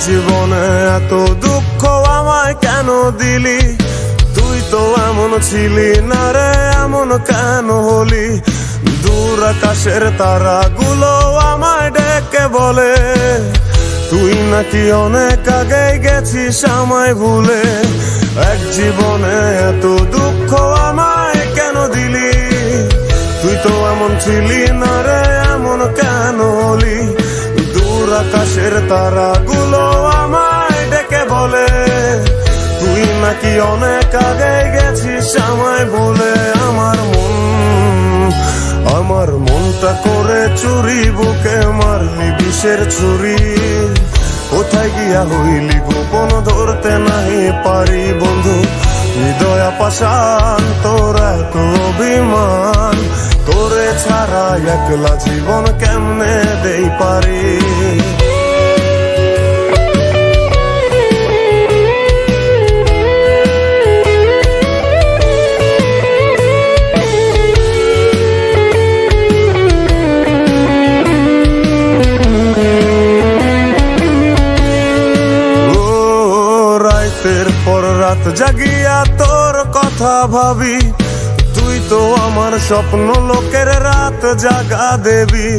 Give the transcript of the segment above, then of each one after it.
জীবনে এত দুঃখ আমায় কেন দিলি? তুই তো এমন ছিলি না রে, এমন কেন হলি? দূর আকাশের তারাগুলো আমায় ডেকে বলে তুই নাকি অনেক আগে গেছিস আমায় ভুলে। এক জীবনে এত দুঃখ আমায় কেন দিলি? তুই তো এমন ছিলি না রে, এমন কেন হলি? দূর আকাশের তারাগুলো আমায় ডেকে বলে তুই নাকি অনেক আগে গেছিস আমায় ভুলে। আমার মনটা করে চুরি, বুকে মারলি বিষের ছুরি। কোথায় গিয়া হইলি গোপন ধরতে নাহি পারি বন্ধু। হৃদয় পাষাণ তোর এত অভিমান, তোরে ছাড়া একলা জীবন কেমনে দেই পারি? রাতের পর রাত জাগিয়া তোর কথা ভাবি। তুই তো আমার স্বপ্ন লোকের রাত জাগা দেবী।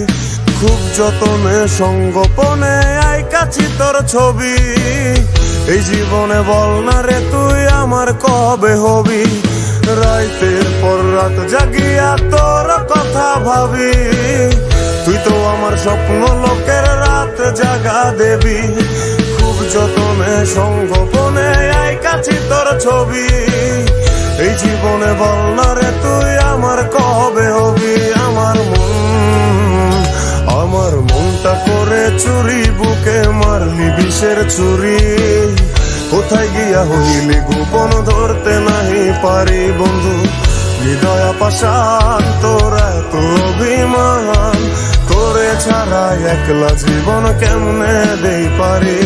খুব যতনে সঙ্গোপনে আইকাছি তোর ছবি। এই জীবনে বল না রে তুই আমার কবে হবি? রাতের পর রাত জাগিয়া তোর কথা ভাবি। তুই তো আমার স্বপ্ন লোকের রাত জাগা দেবী। যতনে সঙ্গোপনে আইকাছি তোর ছবি। এই জীবনে বল না রে তুই আমার কবে হবি? আমার মনটা করে চুরি, বুকে মারলি বিষের ছুরি। কোথায় গিয়া হইলি গোপন ধরতে নাহি পারি বন্ধু। হৃদয় পাষাণ তোর এত অভিমান, তোরে ছাড়া একলা জীবন কেমনে দেই পারি?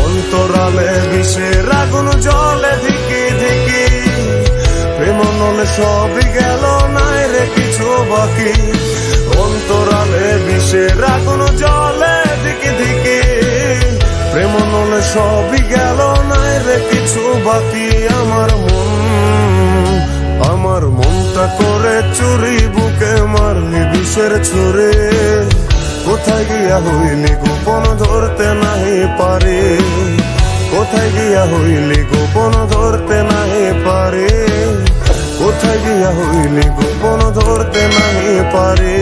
অন্তরালে বিষের আগুন জলে ধিকি ধিকি। প্রেম নলে সবই গেল নাই রে কিছু বাকি। অন্তরালে বিষের আগুন জলে ধিকি ধিকি। প্রেম নলে সবই গেল নাই রে কিছু বাকি। আমার মনটা করে চুরি, বুকে মারলি বিষের ছুরি। কোথায় গিয়া হইলি গোপন ধরতে নাহি পারি? কোথায় গিয়া হইলি গোপন ধরতে নাহি পারি? কোথায় গিয়া হইলি গোপন ধরতে নাহি পারি?